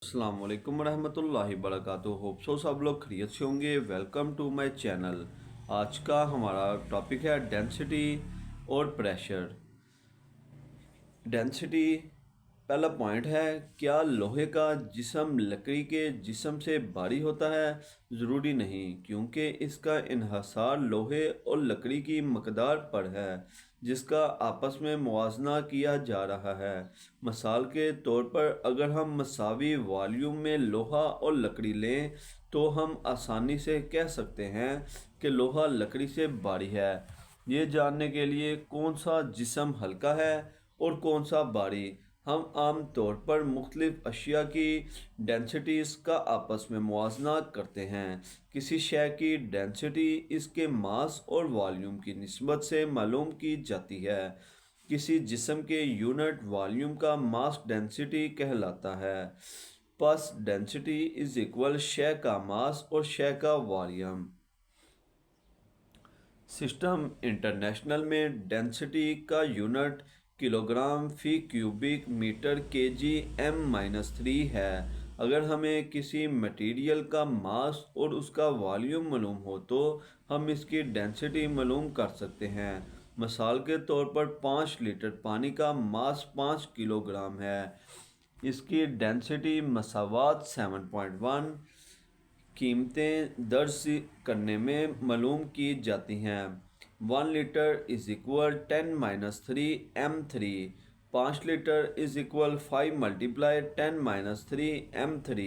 अस्सलाम वालेकुम रहमतुल्लाहि वबरकातुहू। होप सो सब लोग खैरियत से होंगे। Welcome to my channel. आज का हमारा टॉपिक है डेंसिटी और प्रेशर। डेंसिटी पहला पॉइंट है, क्या लोहे का जिस्म लकड़ी के जिस्म से भारी होता है? ज़रूरी नहीं, क्योंकि इसका इन्हसार लोहे और लकड़ी की मकदार पर है जिसका आपस में मुवाजना किया जा रहा है। मिसाल के तौर पर अगर हम मसावी वॉल्यूम में लोहा और लकड़ी लें तो हम आसानी से कह सकते हैं कि लोहा लकड़ी से भारी है। ये जानने के लिए कौन सा जिस्म हल्का है और कौन सा भारी, हम आम तौर पर मुख्तलिफ अशिया की डेंसिटीज़ का आपस में मुवाजना करते हैं। किसी शय की डेंसिटी इसके मास और वॉल्यूम की निस्बत से मालूम की जाती है। किसी जिस्म के यूनिट वॉल्यूम का मास डेंसिटी कहलाता है। बस डेंसिटी इज इक्वल शय का मास और शय का वॉल्यूम। सिस्टम इंटरनेशनल में डेंसिटी का यूनिट किलोग्राम फी क्यूबिक मीटर केजी m-3 है। अगर हमें किसी मटेरियल का मास और उसका वॉल्यूम मालूम हो तो हम इसकी डेंसिटी मालूम कर सकते हैं। मिसाल के तौर पर 5 लीटर पानी का मास 5 किलोग्राम है। इसकी डेंसिटी मसावात 7.1 कीमतें दर्ज करने में मालूम की जाती हैं। 1 litre is equal 10-3 m3। 5 litre is equal 5 multiply 10-3 m3।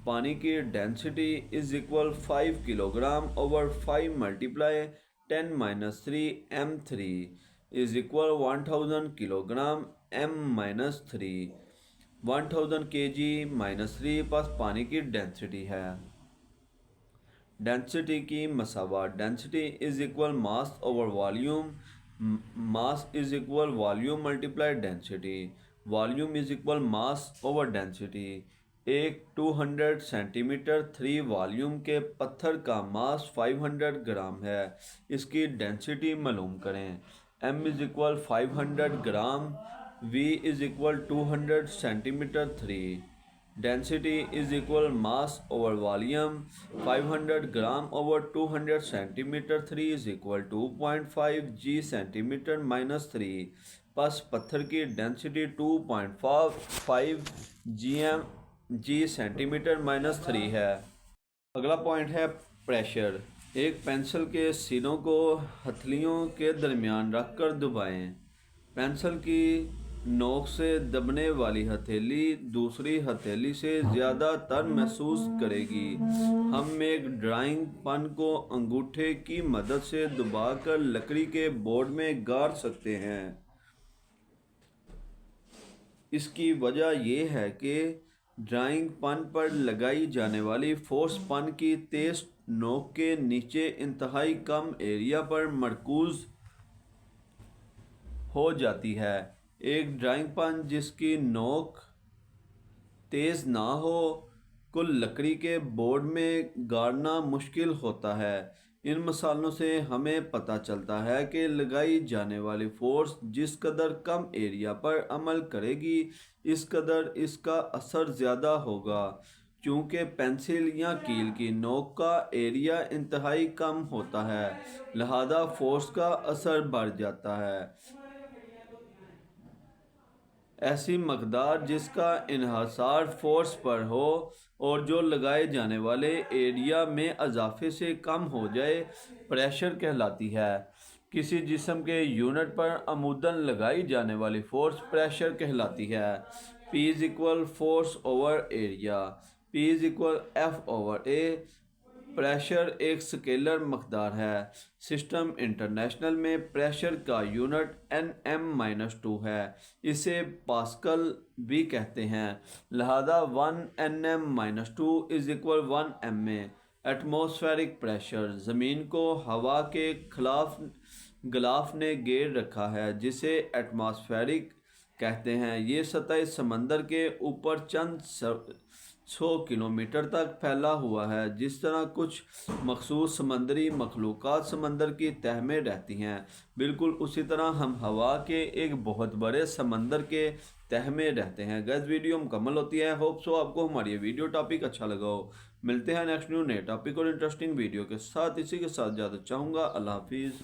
पानी की density is equal 5 kilogram over 5 multiply 10-3 m3 is equal 1000 kilogram m-3। 1000 kg-3 पास पानी की डेंसिटी है। डेंसिटी की मसावत, density is equal mass over volume. Mass is equal volume multiply density. Volume is equal mass over density. एक 200 centimetre 3 volume के पत्थर का मास 500 ग्राम है। इसकी डेंसिटी मालूम करें। m is equal 500 gram, v is equal 200 centimetre 3। Density is equal mass over volume. 500 gram over 200 centimetre 3 is equal 2.5 g centimetre -3। बस पत्थर की डेंसिटी 2.5 g सेंटीमीटर -3 है। अगला पॉइंट है प्रेशर। एक पेंसिल के सिरों को हथेलियों के दरमियान रखकर दबाएं। पेंसिल की नोक से दबने वाली हथेली दूसरी हथेली से ज़्यादा तर महसूस करेगी। हम एक ड्राइंग पेन को अंगूठे की मदद से दबाकर लकड़ी के बोर्ड में गाड़ सकते हैं। इसकी वजह यह है कि ड्राइंग पेन पर लगाई जाने वाली फोर्स पेन की तेज नोक के नीचे इंतहाई कम एरिया पर मरकूज हो जाती है। एक ड्राइंग पेन जिसकी नोक तेज़ ना हो को लकड़ी के बोर्ड में गाड़ना मुश्किल होता है। इन मिसालों से हमें पता चलता है कि लगाई जाने वाली फोर्स जिस कदर कम एरिया पर अमल करेगी इस कदर इसका असर ज़्यादा होगा। चूँकि पेंसिल या कील की नोक का एरिया इंतहाई कम होता है, लिहाजा फोर्स का असर बढ़ जाता है। ऐसी मकदार जिसका इन्हसार फोर्स पर हो और जो लगाए जाने वाले एरिया में इजाफे से कम हो जाए, प्रेशर कहलाती है। किसी जिस्म के यूनिट पर अमूदन लगाई जाने वाली फोर्स प्रेशर कहलाती है। P is equal force over area. P is equal F over A। Pressure एक स्केलर मकदार है। सिस्टम इंटरनेशनल में प्रेशर का यूनिट nm-2 है। इसे पास्कल भी कहते हैं। लिहाजा 1 nm-2 is equal 1 ma। Atmospheric pressure, ज़मीन को हवा के खिलाफ गिलाफ ने घेर रखा है जिसे एटमॉस्फेरिक कहते हैं। ये सतह समंदर के ऊपर चंद 100 किलोमीटर तक फैला हुआ है। जिस तरह कुछ मखसूस समंदरी मखलूक़ात समंदर की तह में रहती हैं, बिल्कुल उसी तरह हम हवा के एक बहुत बड़े समंदर के तह में रहते हैं। गैस वीडियो मुकम्मल होती है। होप सो आपको हमारी ये वीडियो टॉपिक अच्छा लगा हो। मिलते हैं नेक्स्ट न्यू नए टॉपिक और इंटरेस्टिंग वीडियो के साथ। इसी के साथ ज़्यादा चाहूँगा। अल्लाह हाफिज़।